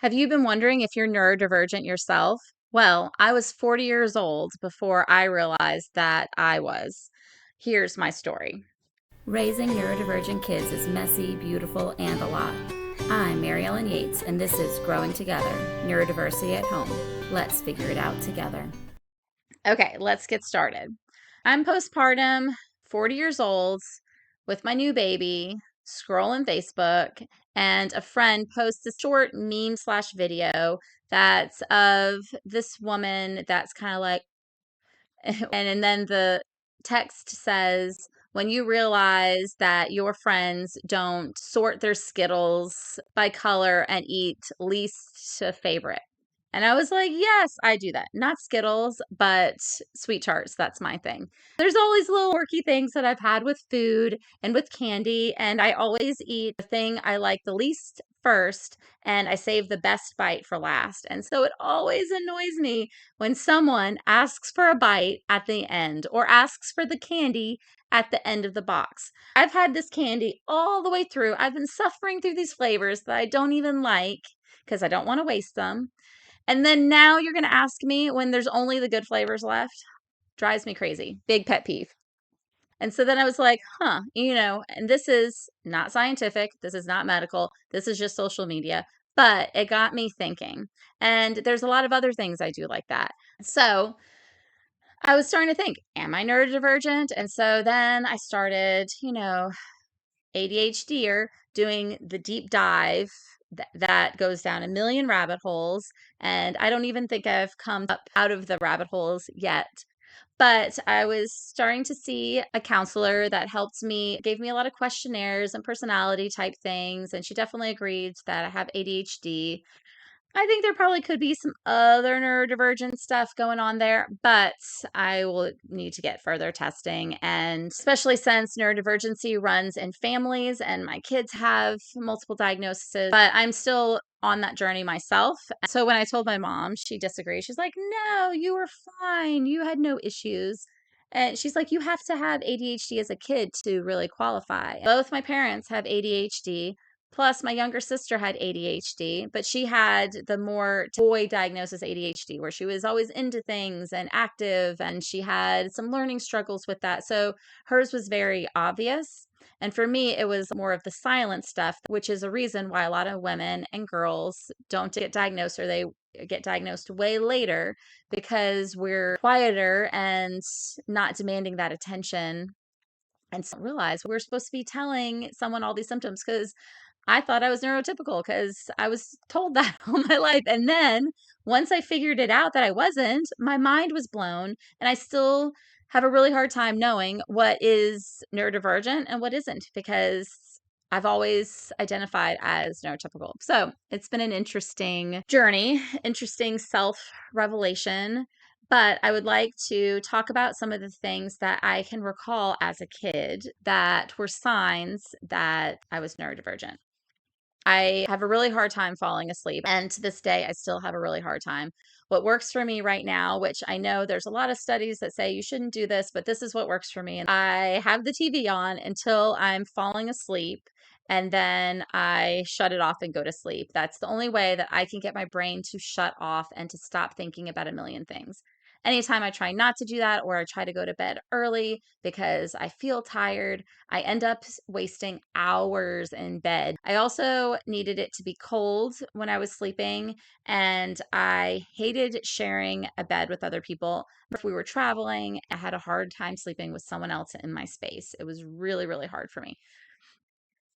Have you been wondering if you're neurodivergent yourself? Well, I was 40 years old before I realized that I was. Here's my story. Raising neurodivergent kids is messy, beautiful, and a lot. I'm Mary Ellen Yates, and this is Growing Together Neurodiversity at Home. Let's figure it out together. Okay, let's get started. I'm postpartum, 40 years old, with my new baby, scrolling Facebook, and a friend posts a short meme slash video that's of this woman that's kind of like, and then the text says, when you realize that your friends don't sort their Skittles by color and eat least to favorite. And I was like, yes, I do that. Not Skittles, but sweet tarts. That's my thing. There's all these little quirky things that I've had with food and with candy. And I always eat the thing I like the least first, and I save the best bite for last. And so it always annoys me when someone asks for a bite at the end or asks for the candy at the end of the box. I've had this candy all the way through. I've been suffering through these flavors that I don't even like because I don't want to waste them. And then now you're going to ask me when there's only the good flavors left? Drives me crazy. Big pet peeve. And so then I was like, and this is not scientific. This is not medical. This is just social media. But it got me thinking. And there's a lot of other things I do like that. So I was starting to think, am I neurodivergent? And so then I started, ADHD or doing the deep dive that goes down a million rabbit holes. And I don't even think I've come up out of the rabbit holes yet. But I was starting to see a counselor that helped me, gave me a lot of questionnaires and personality type things. And she definitely agreed that I have ADHD. I think there probably could be some other neurodivergent stuff going on there, but I will need to get further testing. And especially since neurodivergency runs in families and my kids have multiple diagnoses, but I'm still on that journey myself. So when I told my mom, she disagreed. She's like, no, you were fine. You had no issues. And she's like, you have to have ADHD as a kid to really qualify. Both my parents have ADHD. Plus, my younger sister had ADHD, but she had the more boy diagnosis ADHD, where she was always into things and active, and she had some learning struggles with that. So hers was very obvious. And for me, it was more of the silent stuff, which is a reason why a lot of women and girls don't get diagnosed or they get diagnosed way later because we're quieter and not demanding that attention and realize we're supposed to be telling someone all these symptoms because I thought I was neurotypical because I was told that all my life. And then once I figured it out that I wasn't, my mind was blown. And I still have a really hard time knowing what is neurodivergent and what isn't because I've always identified as neurotypical. So it's been an interesting journey, interesting self revelation. But I would like to talk about some of the things that I can recall as a kid that were signs that I was neurodivergent. I have a really hard time falling asleep. And to this day, I still have a really hard time. What works for me right now, which I know there's a lot of studies that say you shouldn't do this, but this is what works for me. And I have the TV on until I'm falling asleep. And then I shut it off and go to sleep. That's the only way that I can get my brain to shut off and to stop thinking about a million things. Anytime I try not to do that or I try to go to bed early because I feel tired, I end up wasting hours in bed. I also needed it to be cold when I was sleeping, and I hated sharing a bed with other people. If we were traveling, I had a hard time sleeping with someone else in my space. It was really, really hard for me.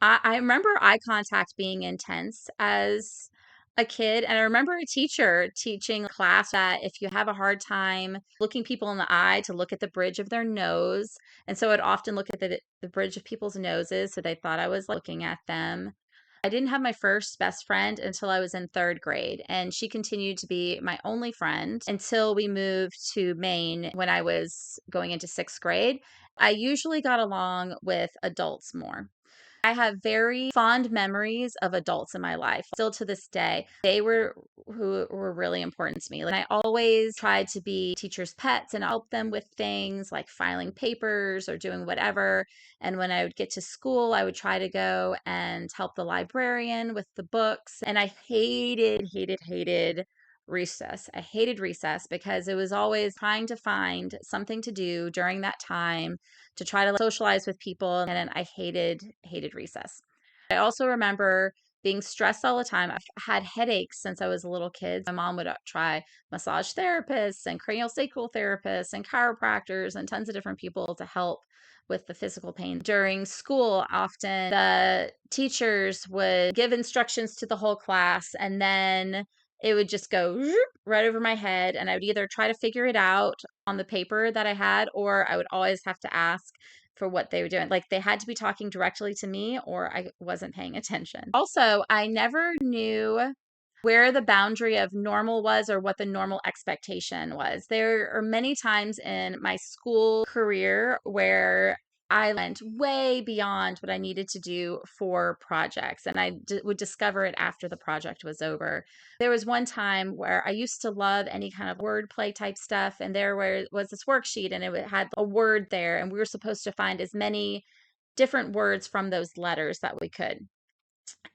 I remember eye contact being intense as a kid. And I remember a teacher teaching a class that if you have a hard time looking people in the eye, to look at the bridge of their nose. And so I'd often look at the bridge of people's noses. So they thought I was looking at them. I didn't have my first best friend until I was in third grade, and she continued to be my only friend until we moved to Maine when I was going into sixth grade. I usually got along with adults more. I have very fond memories of adults in my life. Still to this day, they were who were really important to me. Like I always tried to be teachers' pets and help them with things like filing papers or doing whatever. And when I would get to school, I would try to go and help the librarian with the books. And I hated recess. I hated recess because it was always trying to find something to do during that time to try to socialize with people. And I hated recess. I also remember being stressed all the time. I've had headaches since I was a little kid. My mom would try massage therapists and craniosacral therapists and chiropractors and tons of different people to help with the physical pain. During school, often the teachers would give instructions to the whole class, and then it would just go right over my head. And I would either try to figure it out on the paper that I had, or I would always have to ask for what they were doing. Like they had to be talking directly to me, or I wasn't paying attention. Also, I never knew where the boundary of normal was or what the normal expectation was. There are many times in my school career where I went way beyond what I needed to do for projects, and would discover it after the project was over. There was one time where I used to love any kind of wordplay type stuff, and was this worksheet, and it had a word there, and we were supposed to find as many different words from those letters that we could.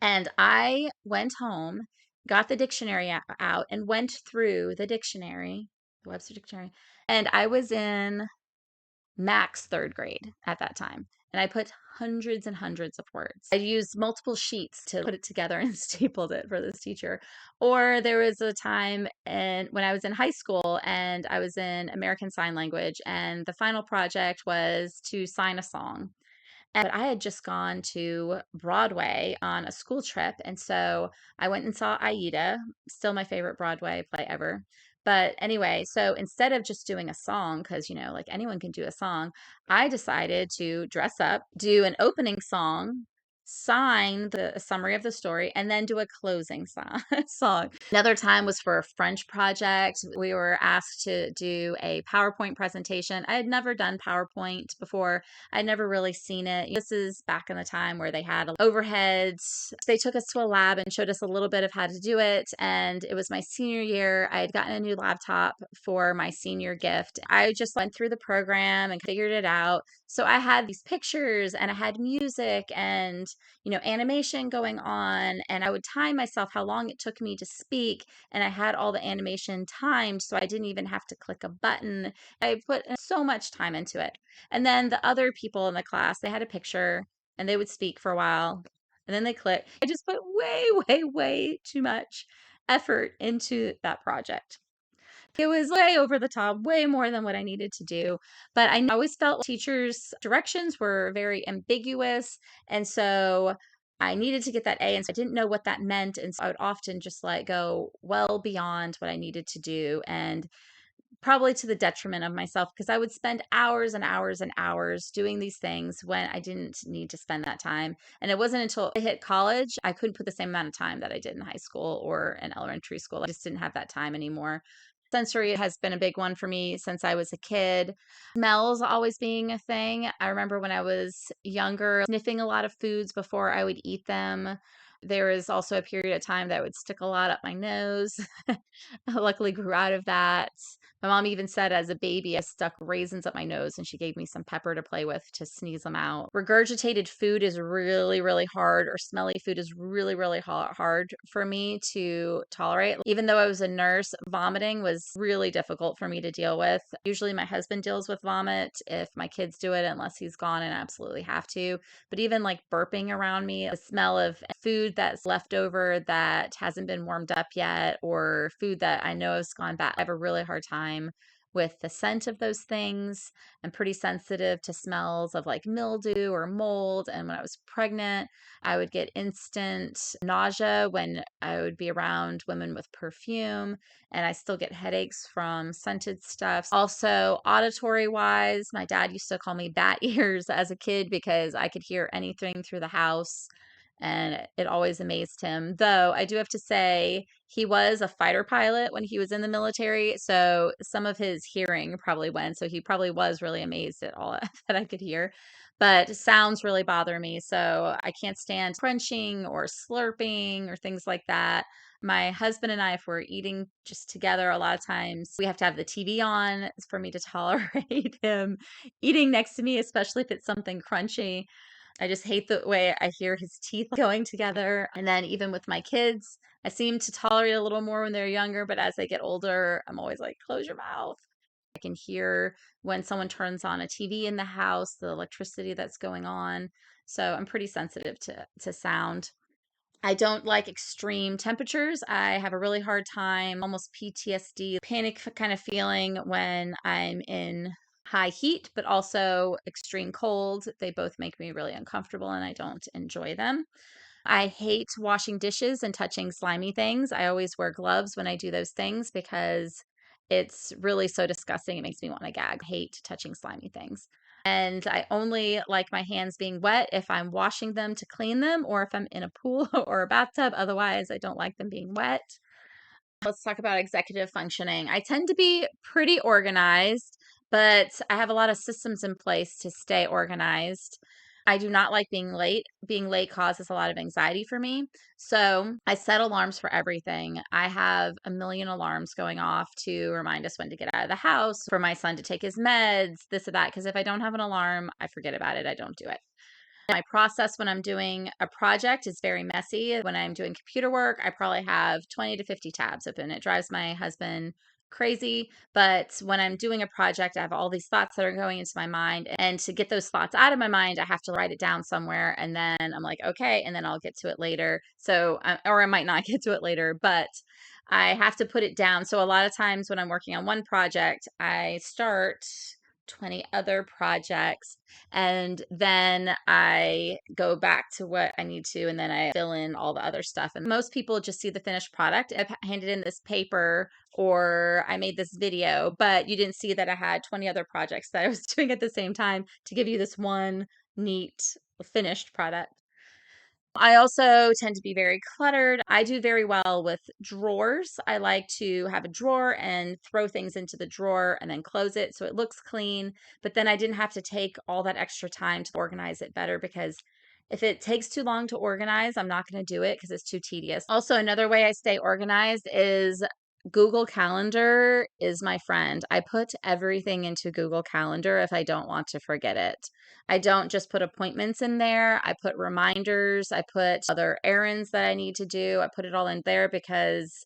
And I went home, got the dictionary out, and went through the dictionary, the Webster Dictionary, and I was in max third grade at that time. And I put hundreds and hundreds of words. I used multiple sheets to put it together and stapled it for this teacher. Or there was a time when I was in high school and I was in American Sign Language, and the final project was to sign a song. But I had just gone to Broadway on a school trip. And so I went and saw Aida, still my favorite Broadway play ever. But anyway, so instead of just doing a song, because, like anyone can do a song, I decided to dress up, do an opening song, sign the summary of the story, and then do a closing song. Another time was for a French project. We were asked to do a PowerPoint presentation. I had never done PowerPoint before. I'd never really seen it. This is back in the time where they had overheads. They took us to a lab and showed us a little bit of how to do it. And it was my senior year. I had gotten a new laptop for my senior gift. I just went through the program and figured it out. So I had these pictures and I had music and, animation going on. And I would time myself how long it took me to speak. And I had all the animation timed so I didn't even have to click a button. I put so much time into it. And then the other people in the class, they had a picture and they would speak for a while and then they click. I just put way, way, way too much effort into that project. It was way over the top, way more than what I needed to do. But I always felt teachers' directions were very ambiguous. And so I needed to get that A. And so I didn't know what that meant. And so I would often just go well beyond what I needed to do. And probably to the detriment of myself because I would spend hours and hours and hours doing these things when I didn't need to spend that time. And it wasn't until I hit college, I couldn't put the same amount of time that I did in high school or in elementary school. I just didn't have that time anymore. Sensory has been a big one for me since I was a kid. Smells always being a thing. I remember when I was younger, sniffing a lot of foods before I would eat them. There was also a period of time that I would stick a lot up my nose. I luckily grew out of that. My mom even said as a baby, I stuck raisins up my nose and she gave me some pepper to play with to sneeze them out. Regurgitated food is really, really hard, or smelly food is really, really hard for me to tolerate. Even though I was a nurse, vomiting was really difficult for me to deal with. Usually my husband deals with vomit if my kids do it, unless he's gone and I absolutely have to. But even burping around me, the smell of food that's left over that hasn't been warmed up yet, or food that I know has gone bad, I have a really hard time with the scent of those things. I'm pretty sensitive to smells of mildew or mold. And when I was pregnant, I would get instant nausea when I would be around women with perfume. And I still get headaches from scented stuff. Also, auditory wise, my dad used to call me bat ears as a kid because I could hear anything through the house. And it always amazed him. Though I do have to say, he was a fighter pilot when he was in the military. So some of his hearing probably went. So he probably was really amazed at all that I could hear. but sounds really bother me. So I can't stand crunching or slurping or things like that. My husband and I, if we're eating just together, a lot of times we have to have the TV on for me to tolerate him eating next to me, especially if it's something crunchy. I just hate the way I hear his teeth going together. And then even with my kids, I seem to tolerate a little more when they're younger, but as they get older, I'm always like, close your mouth. I can hear when someone turns on a TV in the house, the electricity that's going on. So I'm pretty sensitive to sound. I don't like extreme temperatures. I have a really hard time, almost PTSD, panic kind of feeling when I'm in high heat, but also extreme cold. They both make me really uncomfortable and I don't enjoy them. I hate washing dishes and touching slimy things. I always wear gloves when I do those things because it's really so disgusting. It makes me want to gag. I hate touching slimy things. And I only like my hands being wet if I'm washing them to clean them or if I'm in a pool or a bathtub. Otherwise, I don't like them being wet. Let's talk about executive functioning. I tend to be pretty organized, but I have a lot of systems in place to stay organized. I do not like being late. Being late causes a lot of anxiety for me. So I set alarms for everything. I have a million alarms going off to remind us when to get out of the house, for my son to take his meds, this or that. Because if I don't have an alarm, I forget about it. I don't do it. My process when I'm doing a project is very messy. When I'm doing computer work, I probably have 20 to 50 tabs open. It drives my husband crazy. But when I'm doing a project, I have all these thoughts that are going into my mind. And to get those thoughts out of my mind, I have to write it down somewhere. And then I'm like, okay, and then I'll get to it later. So, or I might not get to it later, but I have to put it down. So a lot of times when I'm working on one project, I start 20 other projects and then I go back to what I need to, and then I fill in all the other stuff. And most people just see the finished product. I've handed in this paper or I made this video, but you didn't see that I had 20 other projects that I was doing at the same time to give you this one neat finished product. I also tend to be very cluttered. I do very well with drawers. I like to have a drawer and throw things into the drawer and then close it so it looks clean. But then I didn't have to take all that extra time to organize it better because if it takes too long to organize, I'm not going to do it because it's too tedious. Also, another way I stay organized is Google Calendar is my friend. I put everything into Google Calendar if I don't want to forget it. I don't just put appointments in there. I put reminders. I put other errands that I need to do. I put it all in there because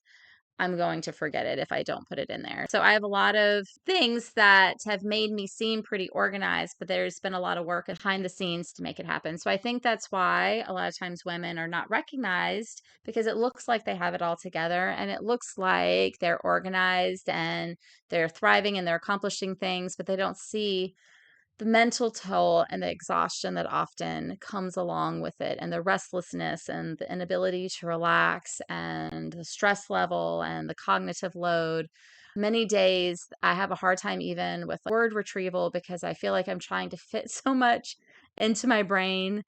I'm going to forget it if I don't put it in there. So I have a lot of things that have made me seem pretty organized, but there's been a lot of work behind the scenes to make it happen. So I think that's why a lot of times women are not recognized because it looks like they have it all together and it looks like they're organized and they're thriving and they're accomplishing things, but they don't see the mental toll and the exhaustion that often comes along with it, and the restlessness and the inability to relax, and the stress level and the cognitive load. Many days I have a hard time even with word retrieval because I feel like I'm trying to fit so much into my brain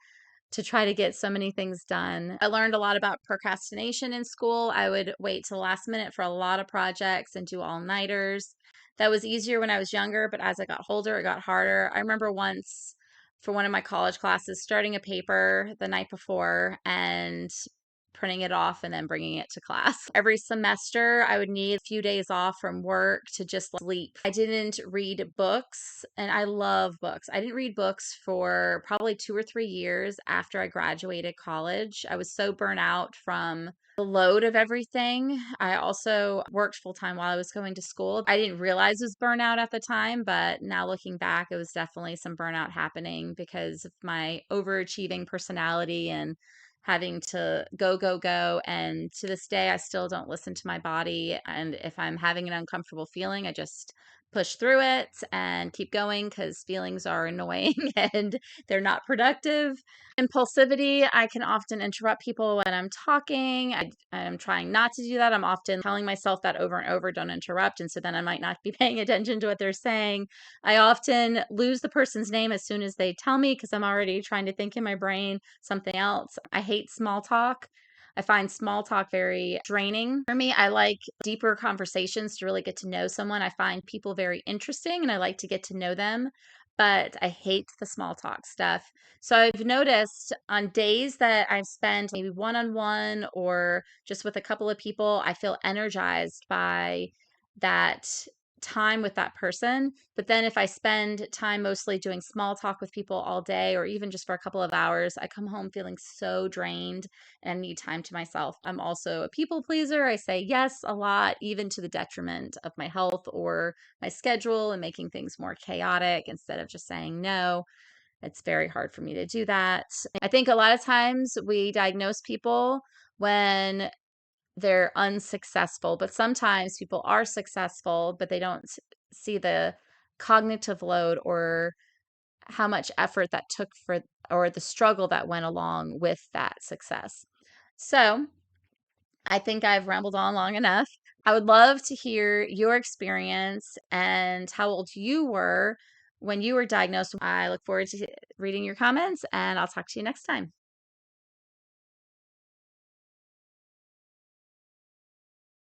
to try to get so many things done. I learned a lot about procrastination in school. I would wait till the last minute for a lot of projects and do all-nighters. That was easier when I was younger, but as I got older, it got harder. I remember once for one of my college classes starting a paper the night before and printing it off and then bringing it to class. Every semester, I would need a few days off from work to just sleep. I didn't read books, and I love books. I didn't read books for probably 2 or 3 years after I graduated college. I was so burnt out from the load of everything. I also worked full time while I was going to school. I didn't realize it was burnout at the time, but now looking back, it was definitely some burnout happening because of my overachieving personality and having to go, go, go. And to this day, I still don't listen to my body. And if I'm having an uncomfortable feeling, I just push through it and keep going because feelings are annoying and they're not productive. Impulsivity, I can often interrupt people when I'm talking. I'm trying not to do that. I'm often telling myself that over and over, don't interrupt. And so then I might not be paying attention to what they're saying. I often lose the person's name as soon as they tell me because I'm already trying to think in my brain something else. I hate small talk. I find small talk very draining for me. I like deeper conversations to really get to know someone. I find people very interesting and I like to get to know them. but I hate the small talk stuff. So I've noticed on days that I've spent maybe one on one or just with a couple of people, I feel energized by that time with that person. But then if I spend time mostly doing small talk with people all day or even just for a couple of hours, I come home feeling so drained and need time to myself. I'm also a people pleaser. I say yes a lot, even to the detriment of my health or my schedule and making things more chaotic instead of just saying no. It's very hard for me to do that. I think a lot of times we diagnose people when they're unsuccessful, but sometimes people are successful, but they don't see the cognitive load or how much effort that took for or the struggle that went along with that success. So, I think I've rambled on long enough. I would love to hear your experience and how old you were when you were diagnosed. I look forward to reading your comments, and I'll talk to you next time.